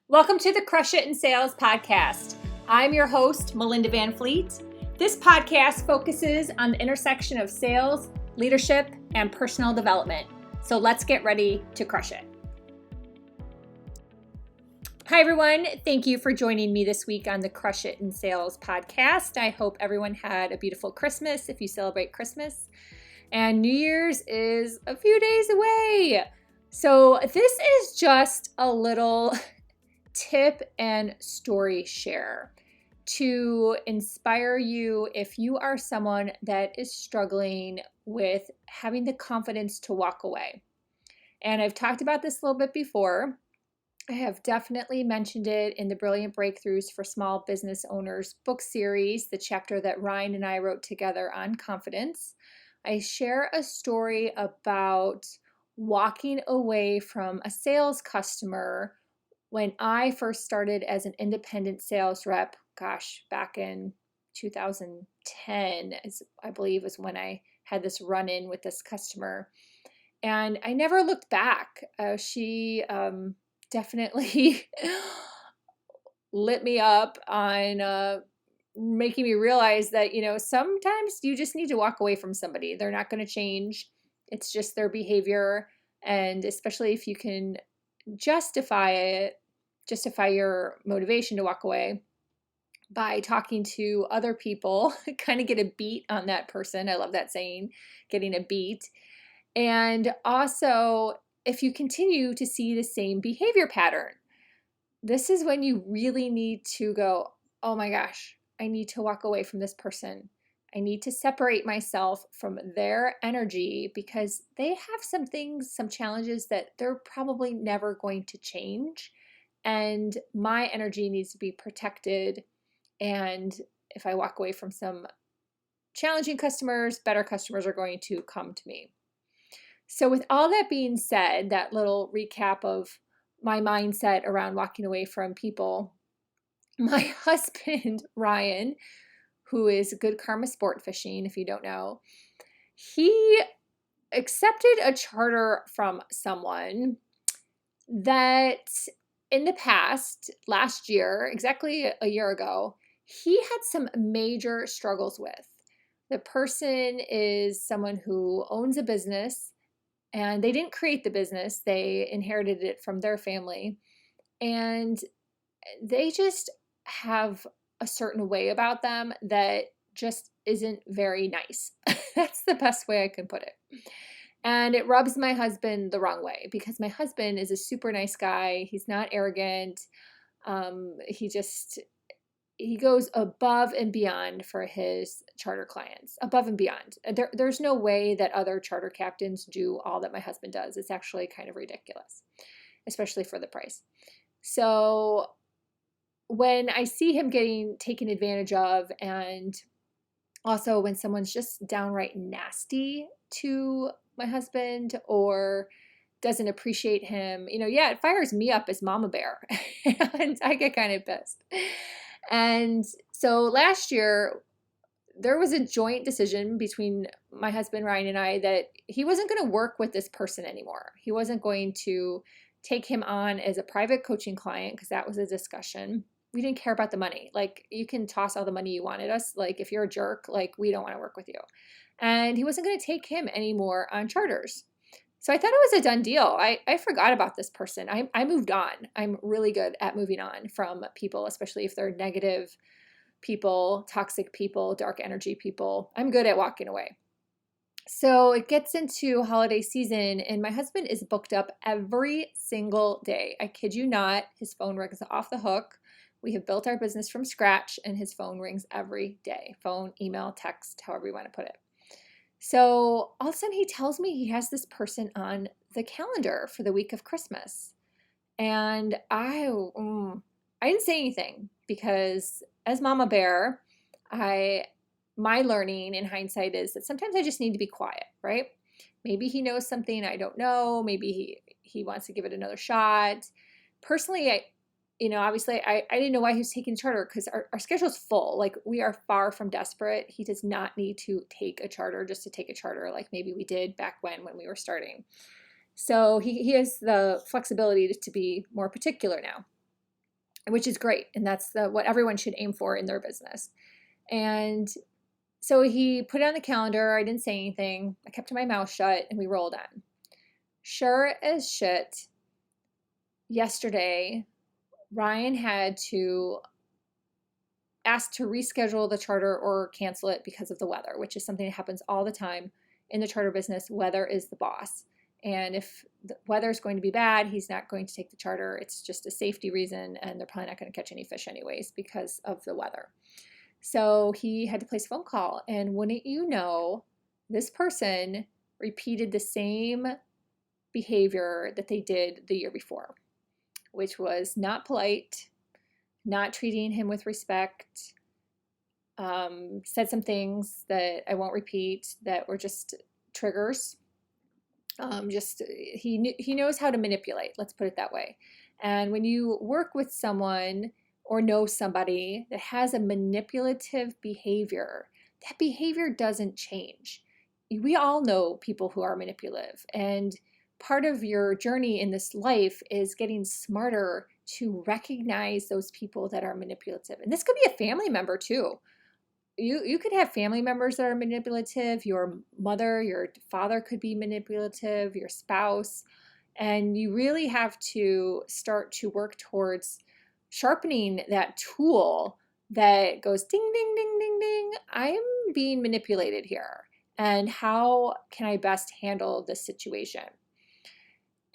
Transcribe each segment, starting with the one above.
Welcome to the Crush It in Sales podcast. I'm your host, Melinda Van Fleet. This podcast focuses on the intersection of sales, leadership, and personal development. So let's get ready to crush it. Hi, everyone. Thank you for joining me this week on the Crush It in Sales podcast. I hope everyone had a beautiful Christmas if you celebrate Christmas. And New Year's is a few days away. So this is just a little tip and story share to inspire you if you are someone that is struggling with having the confidence to walk away. And I've talked about this a little bit before. I have definitely mentioned it in the Brilliant Breakthroughs for Small Business Owners book series, the chapter that Ryan and I wrote together on confidence. I share a story about walking away from a sales customer when I first started as an independent sales rep. Back in 2010, I believe was when I had this run-in with this customer. And I never looked back. She definitely lit me up on making me realize that, sometimes you just need to walk away from somebody. They're not going to change. It's just their behavior. And especially if you can justify your motivation to walk away by talking to other people, kind of get a beat on that person. I love that saying, getting a beat. And also, if you continue to see the same behavior pattern, this is when you really need to go, oh my gosh, I need to walk away from this person. I need to separate myself from their energy because they have some challenges that they're probably never going to change. And my energy needs to be protected. And if I walk away from some challenging customers, better customers are going to come to me. So with all that being said, that little recap of my mindset around walking away from people, my husband, Ryan, who is Good Karma Sport Fishing, if you don't know, he accepted a charter from someone that in the past, last year, exactly a year ago, he had some major struggles with. The person is someone who owns a business, and they didn't create the business. They inherited it from their family. And they just have a certain way about them that just isn't very nice. That's the best way I can put it. And it rubs my husband the wrong way because my husband is a super nice guy. He's not arrogant. He goes above and beyond for his charter clients, above and beyond. There's no way that other charter captains do all that my husband does. It's actually kind of ridiculous, especially for the price. So when I see him getting taken advantage of, and also when someone's just downright nasty to my husband or doesn't appreciate him, it fires me up as mama bear and I get kind of pissed. And so last year, there was a joint decision between my husband, Ryan, and I that he wasn't going to work with this person anymore. He wasn't going to take him on as a private coaching client because that was a discussion. We didn't care about the money. Like, you can toss all the money you want at us. Like, if you're a jerk, we don't want to work with you. And he wasn't going to take him anymore on charters. So I thought it was a done deal. I forgot about this person. I moved on. I'm really good at moving on from people, especially if they're negative people, toxic people, dark energy people. I'm good at walking away. So it gets into holiday season and my husband is booked up every single day. I kid you not. His phone rings off the hook. We have built our business from scratch and his phone rings every day. Phone, email, text, however you want to put it. So all of a sudden he tells me he has this person on the calendar for the week of Christmas. And I didn't say anything because as mama bear, my learning in hindsight is that sometimes I just need to be quiet, right? Maybe he knows something I don't know. Maybe he wants to give it another shot. Personally, obviously I didn't know why he was taking charter because our schedule's full. Like, we are far from desperate. He does not need to take a charter just to take a charter like maybe we did back when we were starting. So he has the flexibility to be more particular now. which is great. And that's what everyone should aim for in their business. And so he put it on the calendar. I didn't say anything. I kept my mouth shut and we rolled on. Sure as shit, yesterday, Ryan had to ask to reschedule the charter or cancel it because of the weather, which is something that happens all the time in the charter business. Weather is the boss. And if the weather is going to be bad, he's not going to take the charter. It's just a safety reason, and they're probably not going to catch any fish anyways because of the weather. So he had to place a phone call. And wouldn't you know, this person repeated the same behavior that they did the year before, which was not polite, not treating him with respect, said some things that I won't repeat that were just triggers. He knows how to manipulate, let's put it that way. And when you work with someone or know somebody that has a manipulative behavior, that behavior doesn't change. We all know people who are manipulative, and part of your journey in this life is getting smarter to recognize those people that are manipulative. And this could be a family member too. You could have family members that are manipulative. Your mother, your father could be manipulative, your spouse. And you really have to start to work towards sharpening that tool that goes ding, ding, ding, ding, ding. I'm being manipulated here. And how can I best handle this situation?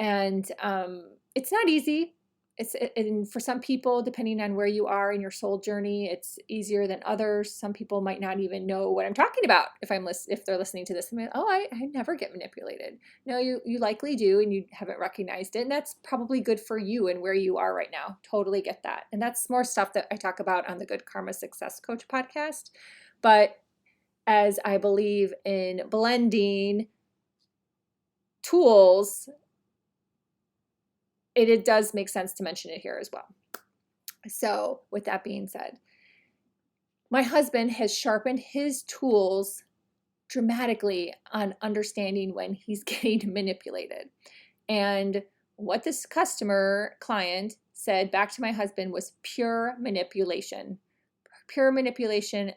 And it's not easy. And for some people, depending on where you are in your soul journey, it's easier than others. Some people might not even know what I'm talking about if they're listening to this. And I never get manipulated. No, you likely do, and you haven't recognized it. And that's probably good for you and where you are right now. Totally get that. And that's more stuff that I talk about on the Good Karma Success Coach podcast. But as I believe in blending tools, it does make sense to mention it here as well. So with that being said, my husband has sharpened his tools dramatically on understanding when he's getting manipulated. And what this client said back to my husband was pure manipulation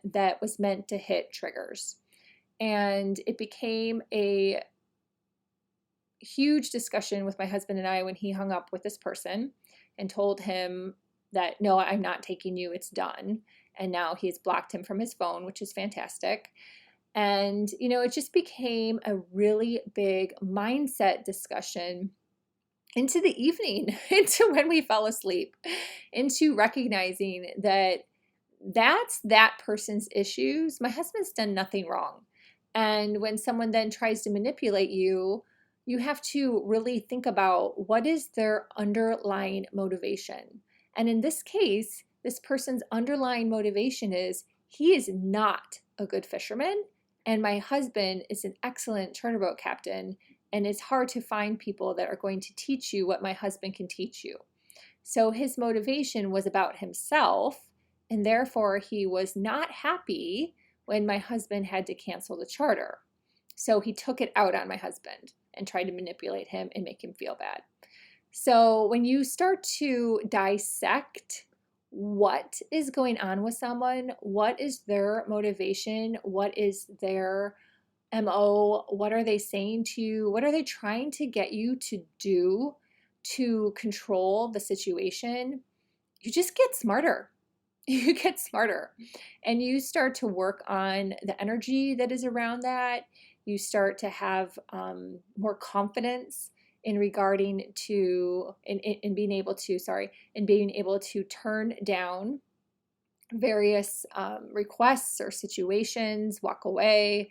that was meant to hit triggers. And it became a huge discussion with my husband and I when he hung up with this person and told him that, no, I'm not taking you, it's done. And now he's blocked him from his phone, which is fantastic. And, it just became a really big mindset discussion into the evening, into when we fell asleep, into recognizing that that's that person's issues. My husband's done nothing wrong. And when someone then tries to manipulate you, you have to really think about what is their underlying motivation. And in this case, this person's underlying motivation is he is not a good fisherman, and my husband is an excellent charter boat captain, and it's hard to find people that are going to teach you what my husband can teach you. So his motivation was about himself, and therefore he was not happy when my husband had to cancel the charter. So he took it out on my husband and tried to manipulate him and make him feel bad. So when you start to dissect what is going on with someone, what is their motivation, what is their MO, what are they saying to you, what are they trying to get you to do to control the situation, you just get smarter. You get smarter and you start to work on the energy that is around that. You start to have more confidence in regarding to in being able to turn down various requests or situations, walk away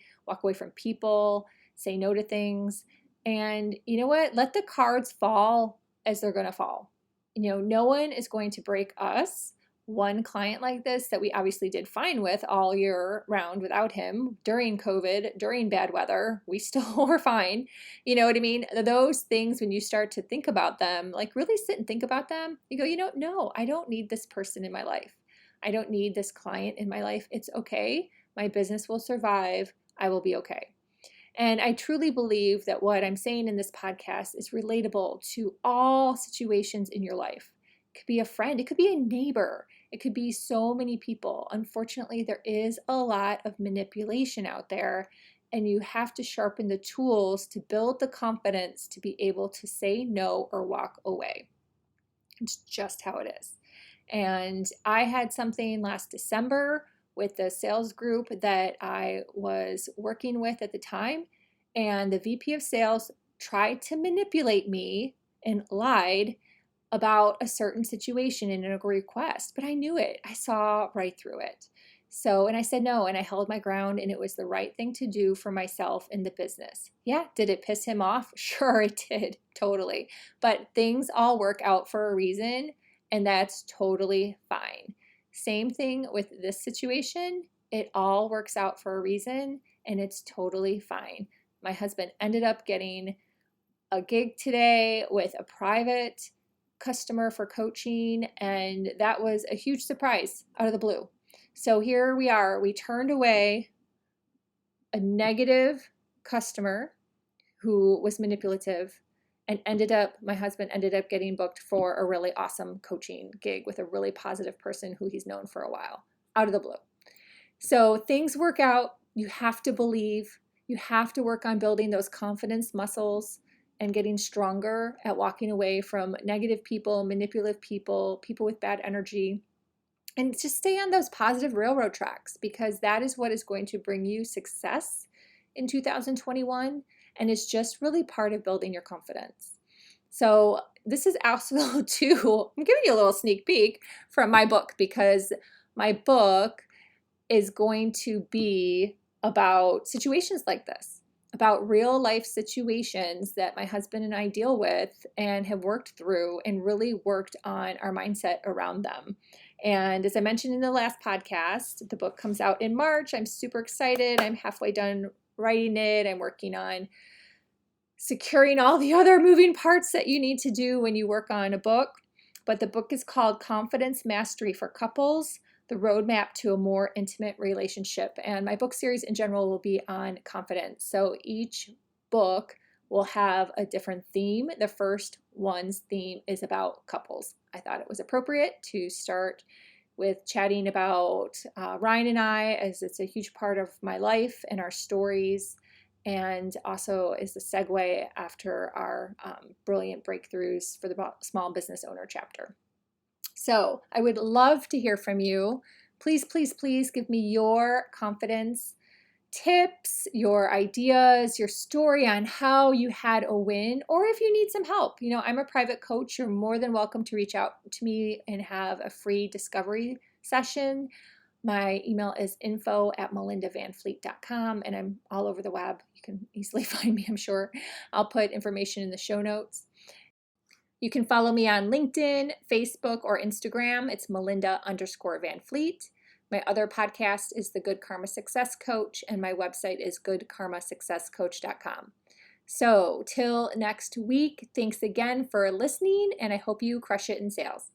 from people, say no to things. And you know what? Let the cards fall as they're going to fall. No one is going to break us. One client like this that we obviously did fine with all year round without him during COVID, during bad weather, we still were fine. You know what I mean? Those things, when you start to think about them, like really sit and think about them, you go, no, I don't need this person in my life. I don't need this client in my life. It's okay. My business will survive. I will be okay. And I truly believe that what I'm saying in this podcast is relatable to all situations in your life. It could be a friend. It could be a neighbor. It could be so many people. Unfortunately, there is a lot of manipulation out there, and you have to sharpen the tools to build the confidence to be able to say no or walk away. It's just how it is. And I had something last December with the sales group that I was working with at the time, and the VP of sales tried to manipulate me and lied about a certain situation in a request, but I knew it. I saw right through it. So, and I said no, and I held my ground, and it was the right thing to do for myself in the business. Yeah, did it piss him off? Sure, it did, totally. But things all work out for a reason, and that's totally fine. Same thing with this situation. It all works out for a reason, and it's totally fine. My husband ended up getting a gig today with a private customer for coaching, and that was a huge surprise out of the blue. So here we are. We turned away a negative customer who was manipulative, and my husband ended up getting booked for a really awesome coaching gig with a really positive person who he's known for a while, out of the blue. So things work out. You have to believe. You have to work on building those confidence muscles and getting stronger at walking away from negative people, manipulative people, people with bad energy, and just stay on those positive railroad tracks, because that is what is going to bring you success in 2021, and it's just really part of building your confidence. So this is also too, I'm giving you a little sneak peek from my book, because my book is going to be about situations like this, about real life situations that my husband and I deal with and have worked through and really worked on our mindset around them. And as I mentioned in the last podcast, the book comes out in March. I'm super excited. I'm halfway done writing it. I'm working on securing all the other moving parts that you need to do when you work on a book. But the book is called Confidence Mastery for Couples: The Roadmap to a More Intimate Relationship. And my book series in general will be on confidence. So each book will have a different theme. The first one's theme is about couples. I thought it was appropriate to start with chatting about Ryan and I, as it's a huge part of my life and our stories, and also is the segue after our brilliant breakthroughs for the small business owner chapter. So I would love to hear from you. Please, please, please give me your confidence tips, your ideas, your story on how you had a win, or if you need some help. You know, I'm a private coach. You're more than welcome to reach out to me and have a free discovery session. My email is info@melindavanfleet.com, and I'm all over the web. You can easily find me, I'm sure. I'll put information in the show notes. You can follow me on LinkedIn, Facebook, or Instagram. It's Melinda_Van-Fleet. My other podcast is The Good Karma Success Coach, and my website is goodkarmasuccesscoach.com. So till next week, thanks again for listening, and I hope you crush it in sales.